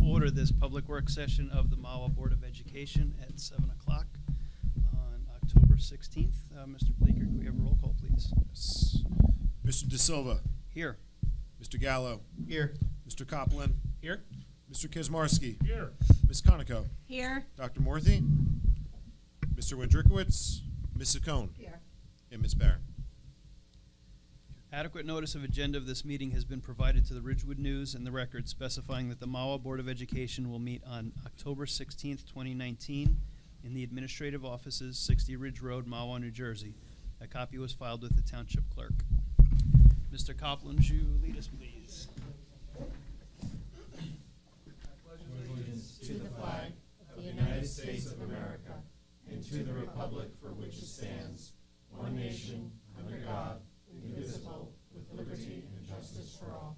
order this public work session of the Mahwah Board of Education at 7 o'clock on October 16th. Mr. Bleeker, can we have a roll call, please? Yes. Mr. De Silva. Here. Mr. Gallo. Here. Mr. Copland. Here. Mr. Kizmarski. Here. Ms. Conoco. Here. Dr. Morthy. Mr. Wendrikowitz. Ms. Saccone. Here. And Ms. Barron. Adequate notice of agenda of this meeting has been provided to the Ridgewood News and the Record, specifying that the Mahwah Board of Education will meet on October 16th, 2019 in the administrative offices, 60 Ridge Road, Mahwah, New Jersey. A copy was filed with the Township Clerk. Mr. Copland, would you lead us, please? Allegiance to the flag of the United States of America and to the republic for which it stands, one nation, under God, indivisible, with liberty and justice for all.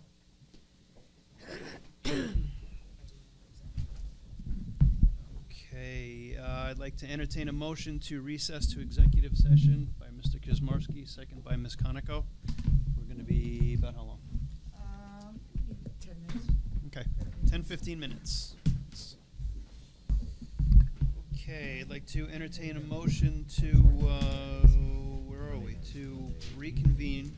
Okay, I'd like to entertain a motion to recess to executive session by Mr. Kizmarski, second by Ms. Conoco. We're going to be about how long? 10 minutes. Okay, 10-15 minutes. Okay, I'd like to entertain a motion to, where are we? To reconvene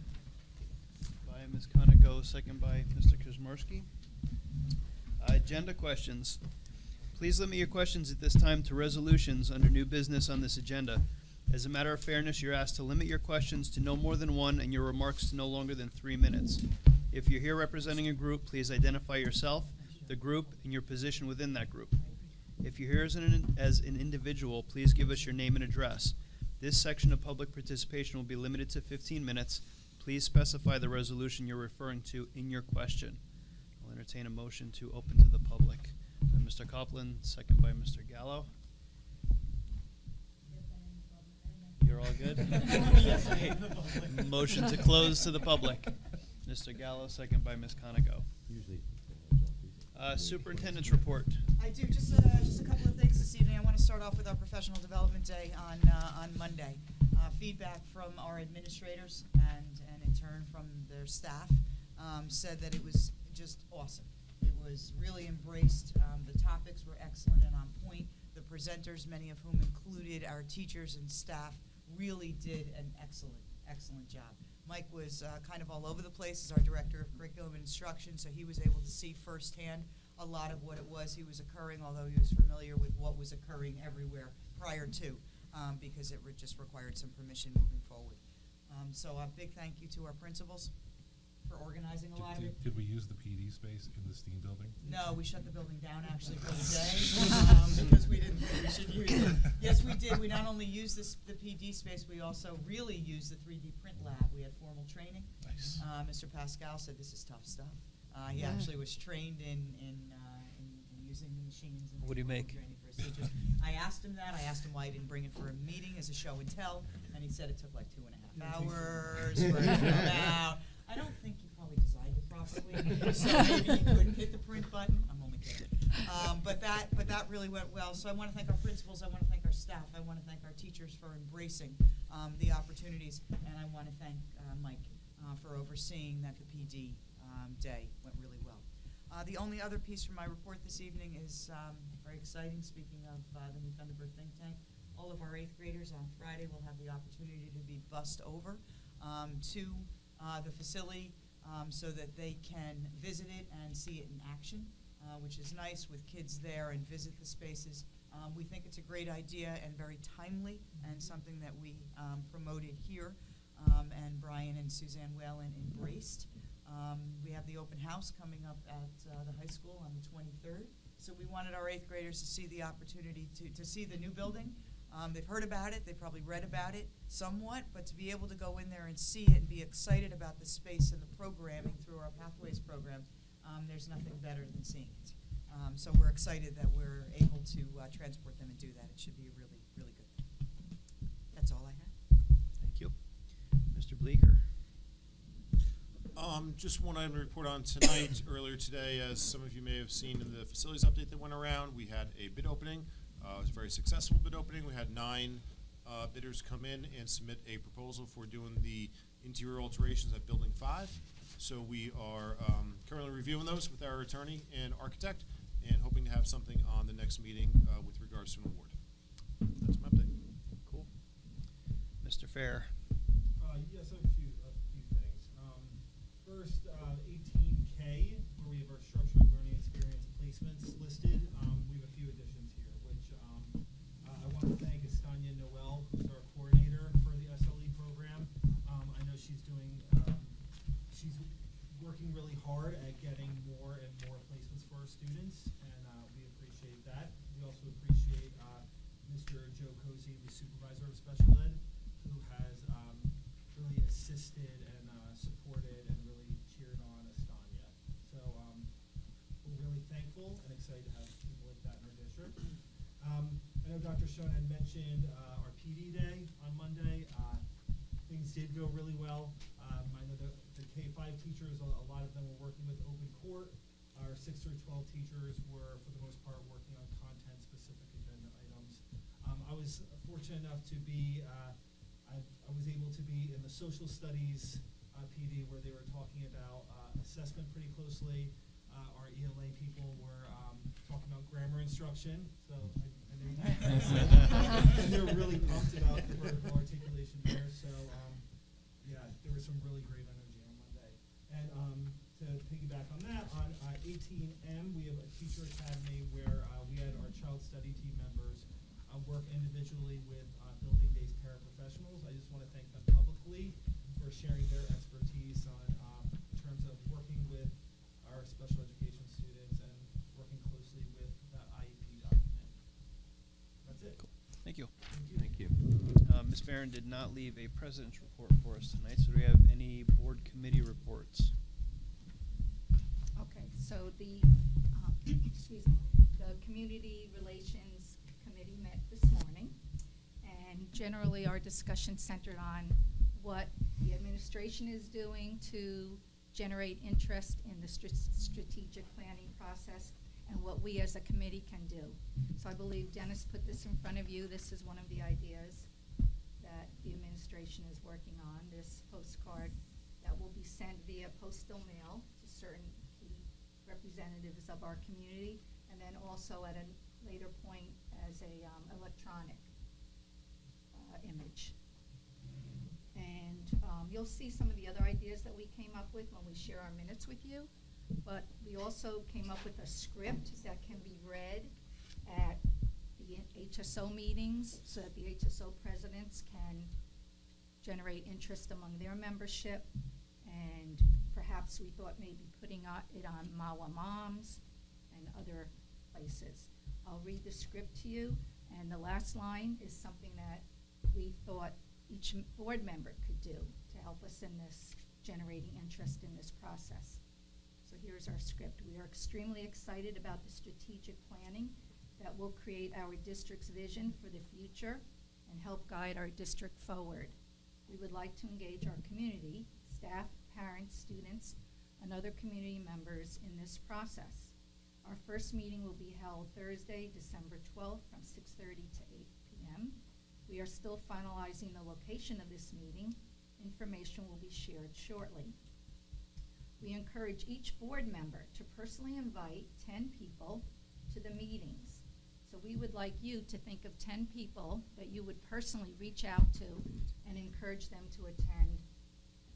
by Ms. Conoco, second by Mr. Kizmarski. Agenda questions. Please limit your questions at this time to resolutions under new business on this agenda. As a matter of fairness, you're asked to limit your questions to no more than one and your remarks to no longer than 3 minutes. If you're here representing a group, please identify yourself, the group, and your position within that group. If you're here as an individual, please give us your name and address. This section of public participation will be limited to 15 minutes. Please specify the resolution you're referring to in your question. I'll entertain a motion to open to the public. By Mr. Copland, second by Mr. Gallo. You're all good? Motion to close to the public. Mr. Gallo, second by Ms. Conoco. Superintendent's report. I do just a couple of things this evening. I want to start off with our professional development day on Monday. Feedback from our administrators and in turn from their staff said that it was just awesome. It was really embraced. The topics were excellent and on point. The presenters, many of whom included our teachers and staff, really did an excellent job. Mike was kind of all over the place as our director of curriculum and instruction, so he was able to see firsthand a lot of what it was he was occurring, although he was familiar with what was occurring everywhere prior to, because it just required some permission moving forward. So a big thank you to our principals for organizing a lot of it. Did we use the PD space in the STEAM building? No, we shut the building down actually for the day because we didn't think we should use it. Yes, we did. We not only used the PD space, we also really used the 3D print lab. We had formal training. Nice. Mr. Pascal said this is tough stuff. He actually was trained in using the machines. And what do you make? I asked him that. I asked him why he didn't bring it for a meeting as a show and tell, and he said it took like 2.5 hours for it to come out. I don't think he probably designed it properly, so maybe he couldn't hit the print button. I'm only kidding. But that really went well. So I want to thank our principals. I want to thank our staff. I want to thank our teachers for embracing the opportunities, and I want to thank Mike for overseeing that the PD day went really well. The only other piece from my report this evening is very exciting. Speaking of the New Thunderbird think tank, all of our 8th graders on Friday will have the opportunity to be bussed over to the facility so that they can visit it and see it in action, which is nice with kids there and visit the spaces. We think it's a great idea and very timely and something that we promoted here and Brian and Suzanne Whalen embraced. We have the open house coming up at the high school on the 23rd. So we wanted our 8th graders to see the opportunity to see the new building. They've heard about it, they probably read about it somewhat, but to be able to go in there and see it and be excited about the space and the programming through our Pathways program, there's nothing better than seeing it. So we're excited that we're able to transport them and do that. It should be really, really good. That's all I have. Thank you. Mr. Bleeker. Just one item to report on tonight. Earlier today, as some of you may have seen in the facilities update that went around, we had a bid opening. It was a very successful bid opening. We had 9 bidders come in and submit a proposal for doing the interior alterations at Building 5. So we are currently reviewing those with our attorney and architect, and hoping to have something on the next meeting with regards to an award. That's my update. Cool. Mr. Fair. Yes, I have a few things. First, 18K, where we have our structured learning experience placements listed. We have a few additions here, which I want to thank Estanya Noel, who's our coordinator for the SLE program. I know she's working really hard at getting more and more placements for our students, and we appreciate that. We also appreciate Mr. Joe Cozy, the supervisor of special ed, who has really assisted and supported and really cheered on Estanya. So we're really thankful and excited to have people like that in our district. I know Dr. Schoen had mentioned our PD day on Monday. Things did go really well. I know the K-5 teachers, a lot of them were working with open court. Our 6 through 12 teachers were, for the most part, working on content-specific agenda items. I was fortunate enough to be, I was able to be in the social studies PD where they were talking about assessment pretty closely. Our ELA people were talking about grammar instruction, so I know and they were really pumped about the vertical articulation there. So yeah, there was some really great energy on Monday. And to piggyback on that, on 18M, we have a teacher academy where we had our child study team members work individually with building-based paraprofessionals. I just want to thank them publicly for sharing their expertise on in terms of working with our special education students and working closely with the IEP document. That's it. Cool. Thank you. Thank you. Ms. Barron did not leave a president's report for us tonight, so do we have any board committee reports? Okay, so the excuse me, the Community Relations Committee met this morning, and generally our discussion centered on what the administration is doing to generate interest in the strategic planning process and what we as a committee can do. So I believe Dennis put this in front of you. This is one of the ideas that the administration is working on, this postcard that will be sent via postal mail to certain key representatives of our community, and then also at a later point as a electronic image. And you'll see some of the other ideas that we came up with when we share our minutes with you, but we also came up with a script that can be read at the HSO meetings so that the HSO presidents can generate interest among their membership, and perhaps we thought maybe putting it on Mahwah Moms and other places. I'll read the script to you, and the last line is something that we thought each board member could do to help us in this generating interest in this process. So here's our script. We are extremely excited about the strategic planning that will create our district's vision for the future and help guide our district forward. We would like to engage our community, staff, parents, students, and other community members in this process. Our first meeting will be held Thursday, December 12th from 6:30 to 8 p.m. We are still finalizing the location of this meeting. Information will be shared shortly. We encourage each board member to personally invite 10 people to the meetings. So we would like you to think of 10 people that you would personally reach out to and encourage them to attend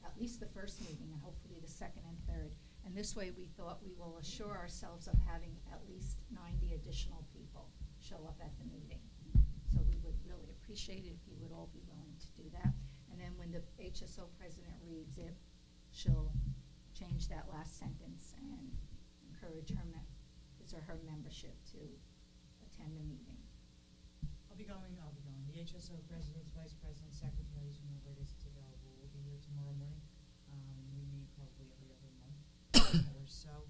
at least the first meeting and hopefully the second and third. And this way we thought we will assure ourselves of having at least 90 additional people show up at the meeting. So we would really appreciate it if you would all be willing to do that. And then when the HSO president reads it, she'll change that last sentence and encourage his or her membership to attend the meeting. I'll be going. The HSO presidents, vice presidents, secretaries, whomever it is available, will be here tomorrow morning. We meet probably every other month or so.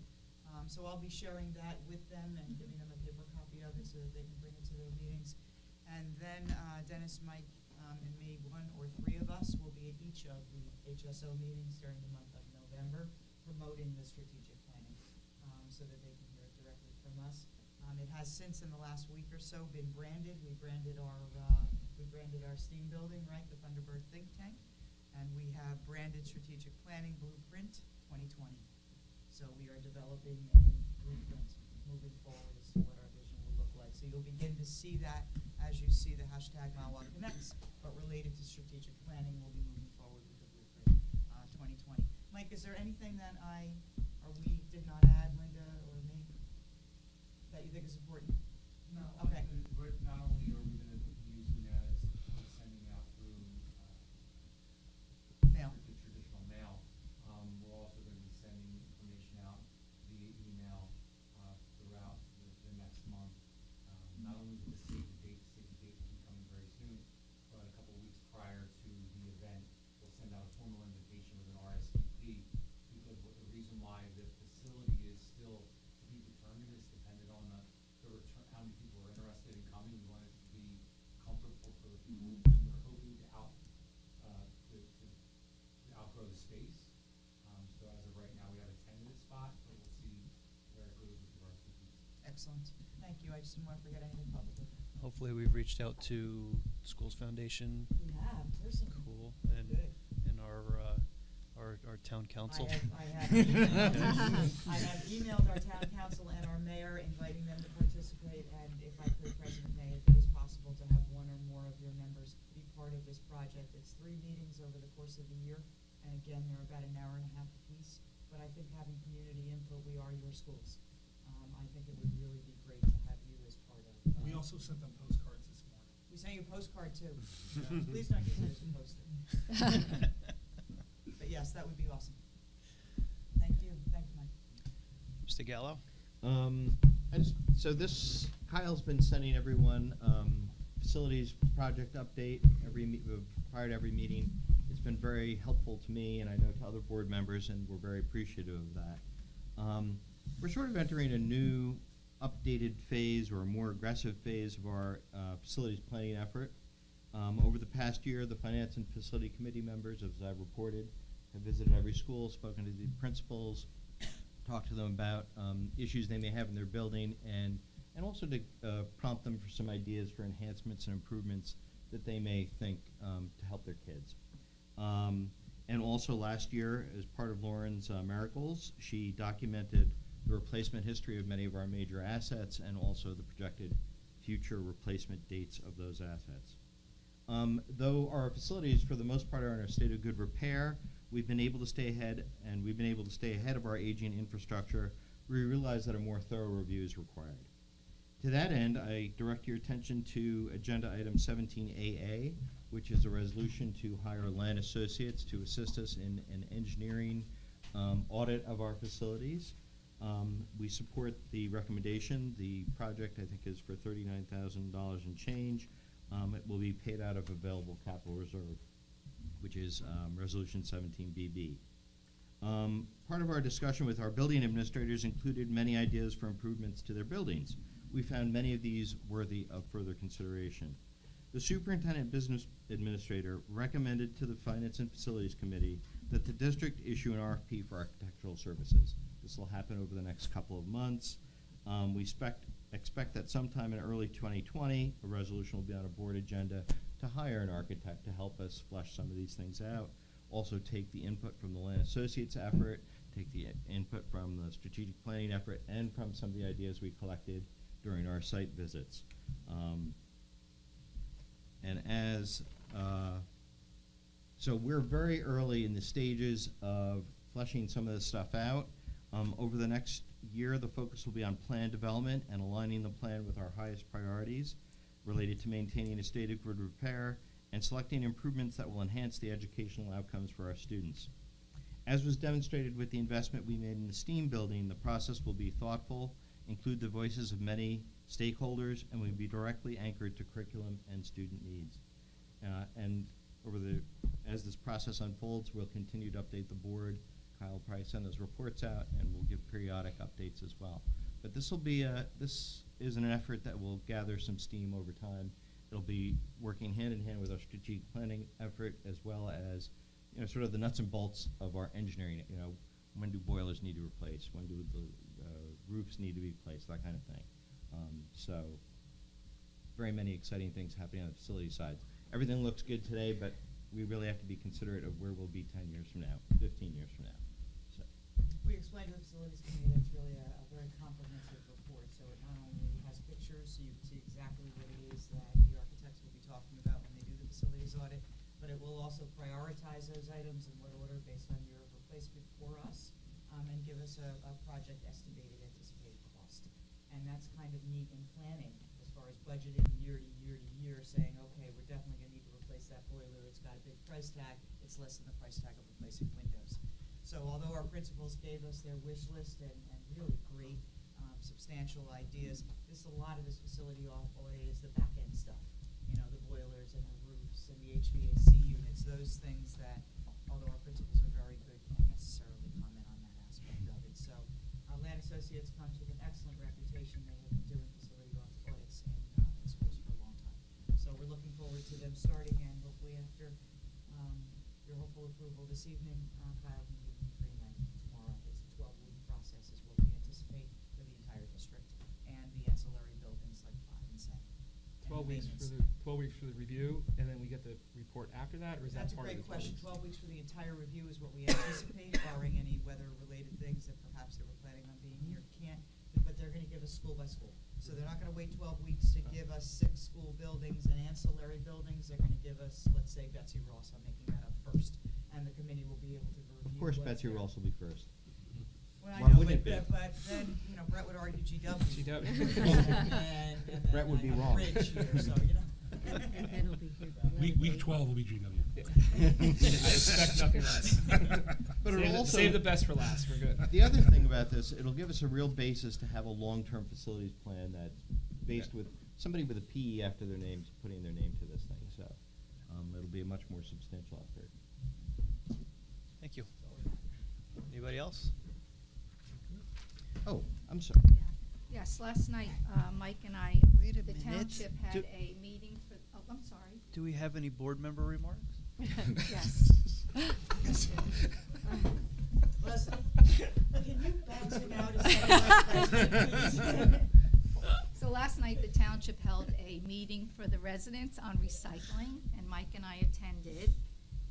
So I'll be sharing that with them and giving them a paper copy of it so that they can bring it to their meetings. And then Dennis, Mike, and me, 1 or 3 of us will be at each of the HSO meetings during the month of November, promoting the strategic planning so that they can hear it directly from us. It has since in the last week or so been branded. We branded our STEAM building, right, the Thunderbird think tank, and we have branded strategic planning blueprint 2020. So we are developing a blueprint moving forward as to what our vision will look like. So you'll begin to see that as you see the hashtag Mahwah Connects, but related to strategic planning, we'll be moving forward with the blueprint 2020. Mike, is there anything that we did not add, Linda or me, that you think is important? No. Okay. But not only are we going to be using that as sending out through Mail. the traditional mail, we're also going to be sending information out via email throughout the next month. Not only with the save the date will be coming very soon, but a couple of weeks prior to the event, we'll send out a formal invitation with an RSVP, because the reason why the facility is still to be determined is dependent on the return, how many people are interested in coming. We want it to be comfortable for the people, and we're hoping to outgrow the space. So as of right now, we have a tentative spot, but we'll see where it goes with regards to people. Excellent. Thank you. I just didn't want to forget anything publicly. Hopefully we've reached out to Schools Foundation. We have, personally. Cool. And Good. our town council. I have emailed our town council and our mayor, inviting them to participate, and if I could, President May, if it is possible to have one or more of your members be part of this project. It's 3 meetings over the course of the year, and again, they're about an hour and a half apiece, but I think having community input, we are your schools. I think it would really be great to have you as part of. We also sent them postcards this morning. We sent you a postcard too. Please don't use it as a poster. But yes, that would be awesome. Thank you. Thank you, Mike. Mr. Gallo? Kyle's been sending everyone facilities project update prior to every meeting. It's been very helpful to me, and I know to other board members, and we're very appreciative of that. We're sort of entering a new updated phase, or a more aggressive phase, of our facilities planning effort. Over the past year, the Finance and Facility Committee members, as I've reported, have visited every school, spoken to the principals, talked to them about issues they may have in their building, and also to prompt them for some ideas for enhancements and improvements that they may think to help their kids. And also last year, as part of Lauren's Miracles, she documented the replacement history of many of our major assets, and also the projected future replacement dates of those assets. Though our facilities, for the most part, are in a state of good repair, we've been able to stay ahead, and we've been able to stay ahead of our aging infrastructure. We realize that a more thorough review is required. To that end, I direct your attention to agenda item 17AA, which is a resolution to hire Land Associates to assist us in an engineering audit of our facilities. We support the recommendation. The project, I think, is for $39,000 and change. It will be paid out of available capital reserve, which is Resolution 17BB. Part of our discussion with our building administrators included many ideas for improvements to their buildings. We found many of these worthy of further consideration. The Superintendent Business Administrator recommended to the Finance and Facilities Committee that the district issue an RFP for architectural services. This will happen over the next couple of months. We expect that sometime in early 2020, a resolution will be on a board agenda to hire an architect to help us flesh some of these things out. Also take the input from the Land Associates effort, take the input from the strategic planning effort, and from some of the ideas we collected during our site visits. So we're very early in the stages of fleshing some of this stuff out. Over the next year, the focus will be on plan development and aligning the plan with our highest priorities related to maintaining a state of good repair and selecting improvements that will enhance the educational outcomes for our students. As was demonstrated with the investment we made in the STEAM building, the process will be thoughtful, include the voices of many stakeholders, and will be directly anchored to curriculum and student needs. As this process unfolds, we'll continue to update the board. Kyle will probably send those reports out, and we'll give periodic updates as well. But this is an effort that will gather some steam over time. It'll be working hand in hand with our strategic planning effort, as well as sort of the nuts and bolts of our engineering. When do boilers need to replace? When do the roofs need to be replaced? That kind of thing. So very many exciting things happening on the facility side. Everything looks good today, but we really have to be considerate of where we'll be 10 years from now, 15 years from now. So. We explained to the Facilities Committee that it's really a very comprehensive report So it not only has pictures, so you can see exactly what it is that the architects will be talking about when they do the facilities audit, but it will also prioritize those items in what order based on your replacement for us, and give us a project estimated anticipated cost. And that's kind of neat in planning as far as budgeting year to year to year, saying, okay, we're definitely gonna need to replace that boiler, it's got a big price tag, it's less than the price tag of replacing windows. So although our principals gave us their wish list and really great, substantial ideas, a lot of this facility audit is the back end stuff. You know, the boilers and the roofs and the HVAC units, those things that, although our principals are very good, can't necessarily comment on that aspect of it. So, Land Associates comes with an excellent reputation. They have been doing facility audits in schools for a long time. So we're looking forward to them starting, and hopefully after your hopeful approval this evening, Kyle can give you green light tomorrow. It's a 12-week process is what we anticipate for the entire district and the ancillary buildings like 5 and 7. 12 weeks for maintenance. the 12 weeks for the review, and then we get the report after that, or is That's that a part of great the 12 question. weeks? 12 weeks for the entire review is what we anticipate, barring any weather-related things that perhaps they were planning on being here, can't. But they're going to give us school by school. So they're not going to wait 12 weeks to give us 6 school buildings and ancillary buildings. They're going to give us, let's say, Betsy Ross. I'm making that up first, and the committee will be able to review. Of course, what's Betsy there. Ross will be first. Well, I Why know, wouldn't it be? but then, you know, Brett would argue GW. GW. and then Brett would I be have wrong. Rich here, so, you know. Ben will be here. Week 12 will be GW. I expect nothing less. But it'll save, also- save the best for last. We're good. The other thing about this, it'll give us a real basis to have a long-term facilities plan that's based with somebody with a PE after their names, putting their name to this thing. So it'll be a much more substantial effort. Thank you. Anybody else? Oh, I'm sorry. Yeah. Yes, last night, Mike and I, Wait a the minute. township had Do- a meeting for, oh, I'm sorry. Do we have any board member remarks? Yes. Leslie, can you bounce him out as vice president, please? So last night, the township held a meeting for the residents on recycling, and Mike and I attended.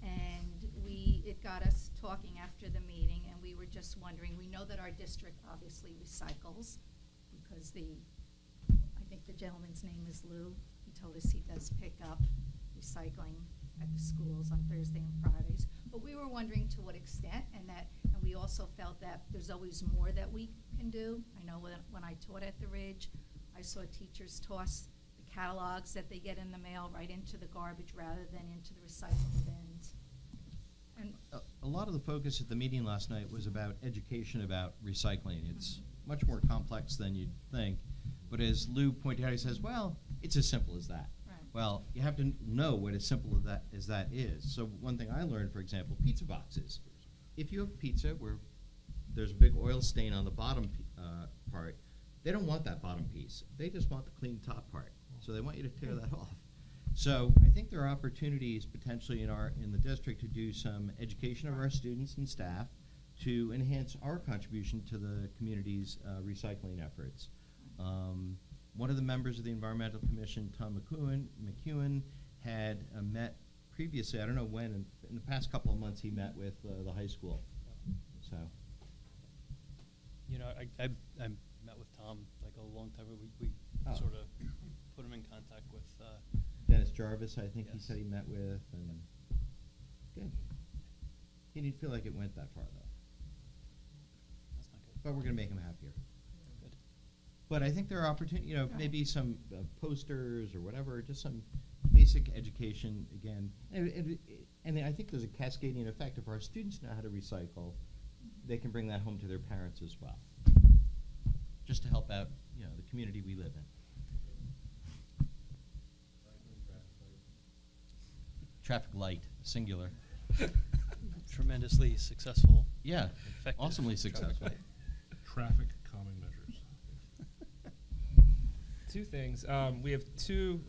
And it got us talking after the meeting, and we were just wondering, we know that our district obviously recycles, because I think the gentleman's name is Lou. He told us he does pick up recycling at the schools on Thursday and Fridays. But we were wondering to what extent, and we also felt that there's always more that we can do. I know when I taught at the Ridge, I saw teachers toss the catalogs that they get in the mail right into the garbage rather than into the recycling bins. And A lot of the focus at the meeting last night was about education about recycling. It's much more complex than you'd think. But as Lou pointed out, he says, well, it's as simple as that. Right. Well, you have to know what as simple as that is. So one thing I learned, for example, pizza boxes. If you have pizza where there's a big oil stain on the bottom part, they don't want that bottom piece. They just want the clean top part. So they want you to tear that off. So I think there are opportunities potentially in the district to do some education of our students and staff to enhance our contribution to the community's recycling efforts. One of the members of the Environmental Commission, Tom McEwen, had met previously, I don't know when, in the past couple of months he met with the high school. So. You know, I met with Tom like a long time ago. We Oh. sort of put him in contact with. Dennis Jarvis, I think he Yes. said he met with, and good. He didn't feel like it went that far, though. That's not good. But we're going to make him happier. Good. But I think there are opportunities, you know, Right. maybe some posters or whatever, just some basic education again. And I think there's a cascading effect. If our students know how to recycle, they can bring that home to their parents as well. Just to help out, you know, the community we live in. Traffic light, singular. Tremendously successful. Yeah, Effective awesomely traffic successful. light. Traffic calming measures. Two things. We have two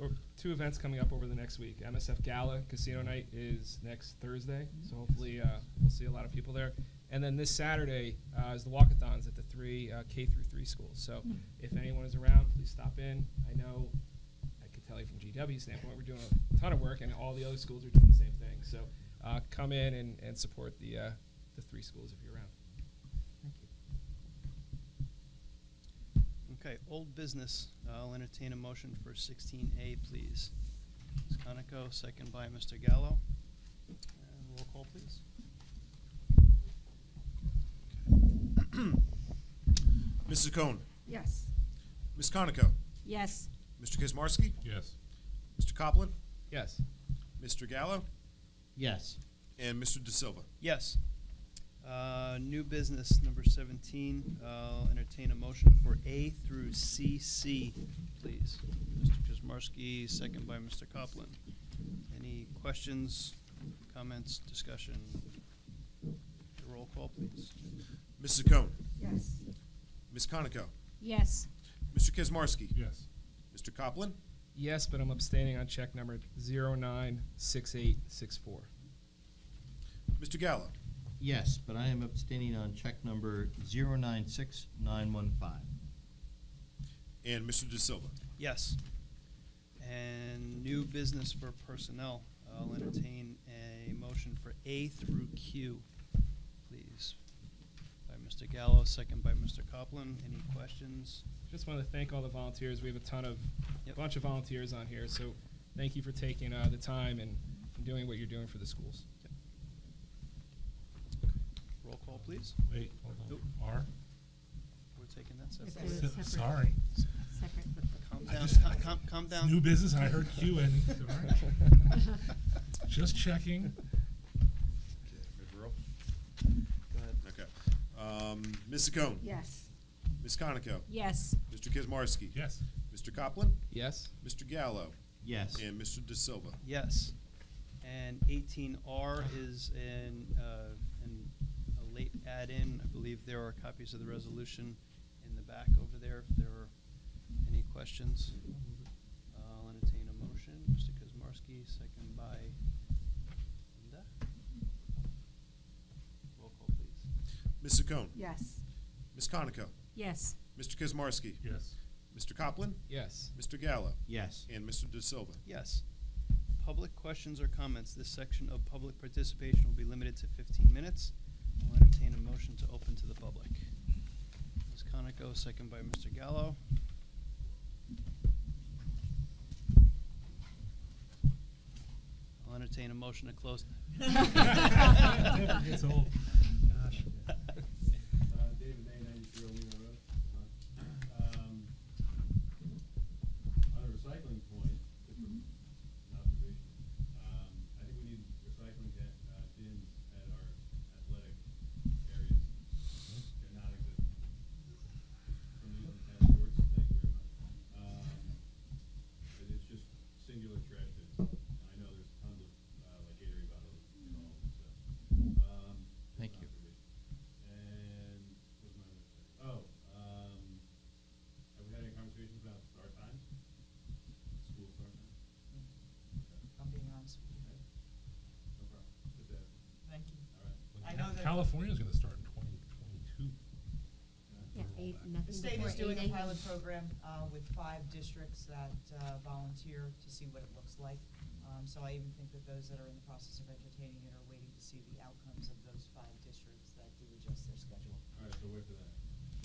events coming up over the next week. MSF Gala Casino Night is next Thursday, so hopefully we'll see a lot of people there. And then this Saturday is the walkathons at the 3 K through 3 schools. So if anyone is around, please stop in. I know I could tell you from GW standpoint, we're doing a ton of work, and all the other schools are doing the same thing. So come in and support the 3 schools if you're around. Thank you. Okay, old business. I'll entertain a motion for 16A, please. Ms. Conoco, second by Mr. Gallo. And roll call, please. Mrs. Cohn, Yes. Ms. Conoco, Yes. Mr. Kazmarski, Yes. Mr. Copland, Yes. Mr. Gallo, Yes. and Mr. De Silva. Yes. New business, number 17. I'll entertain a motion for A through CC, please. Mr. Kazmarski, second by Mr. Copland. Any questions, comments, discussion? Roll call, please. Mrs. Cohn, Yes. Ms. Conoco, Yes. Mr. Kazmarski, Yes. Mr. Copland, Yes, but I'm abstaining on check number 096864. Mr. Gallo, Yes, but I am abstaining on check number 096915. and Mr. De Silva. Yes. And new business for personnel. I'll entertain a motion for A through Q, please. By Mr. Gallo, second by Mr. Copland. Any questions? Just want to thank all the volunteers. We have a Yep. bunch of volunteers on here, so thank you for taking the time and doing what you're doing for the schools. Roll call, please. Wait, hold on. Nope. R? We're taking that Let's separate. do it separate. Sorry. Separate. Calm I down, just- calm down. New business, and I heard Q ending. All right. Just checking. Okay, ready for roll? Go ahead. Okay. Mrs. Cohn, Yes. Ms. Conoco, Yes. Mr. Kazmarski, Yes. Mr. Copland, Yes? Mr. Gallo, Yes. and Mr. De Silva. Yes. And 18R is a late add-in. I believe there are copies of the resolution in the back over there if there are any questions. I'll entertain a motion. Mr. Kazmarski, second by Linda. Roll call, please. Mrs. Cohn, Yes. Ms. Conoco, Yes. Mr. Kazmarski, Yes. Mr. Copland, Yes. Mr. Gallo, Yes. and Mr. De Silva. Yes. Public questions or comments. This section of public participation will be limited to 15 minutes. I'll entertain a motion to open to the public. Ms. Conoco, second by Mr. Gallo. I'll entertain a motion to close. It's old. Gosh. David May, 93 Olena Road. On a recycling point, just an observation, I think we need recycling bins at our athletic areas. They're not existent. From using tennis courts, thank you very much. But it's just singular trash bins, and I know there's tons of, like Gatorade bottles and all this stuff. Thank you. And what was my other thing? Oh, have we had any conversations about start times? School start times? I'm being honest with you. No problem. Just asking. Thank you. All right. I know that California's gonna start in 2022. Yeah, eight, the nothing state before is doing a 8 pilot program with 5 districts that volunteer to see what it looks like. So I even think that those that are in the process of entertaining it are waiting to see the outcomes of those 5 districts that do adjust their schedule. All right, so wait for that.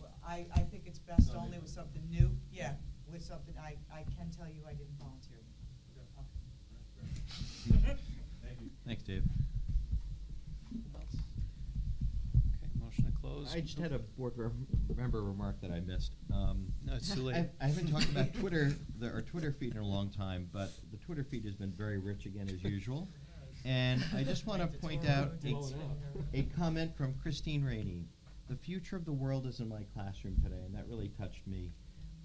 Well, I think it's best No, only they- with something new. Yeah, with something, I can tell you I didn't volunteer. Okay. Okay. All right, fair. Thank you. Thanks, Dave. Else? Okay, motion to close. I just had a board member remark that I missed. No, it's too late. I haven't talked about Twitter, our Twitter feed in a long time, but the Twitter feed has been very rich again as usual. And I just want to point out a comment from Christine Rainey. The future of the world is in my classroom today, and that really touched me.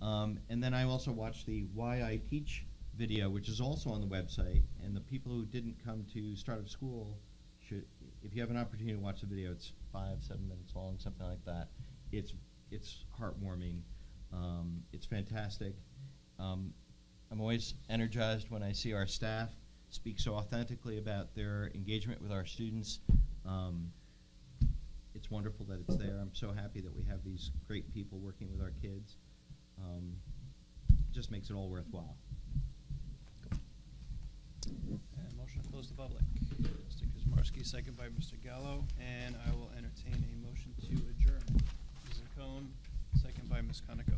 And then I also watched the Why I Teach video, which is also on the website. And the people who didn't come to start of school should, if you have an opportunity to watch the video, it's 5-7 minutes long, something like that. It's heartwarming. It's fantastic. I'm always energized when I see our staff speak so authentically about their engagement with our students. It's wonderful that it's there. I'm so happy that we have these great people working with our kids. Just makes it all worthwhile. And motion to close the public. Mr. Kazmarski, second by Mr. Gallo, and I will entertain a motion to adjourn. Mrs. Cohn, second by Ms. Conoco.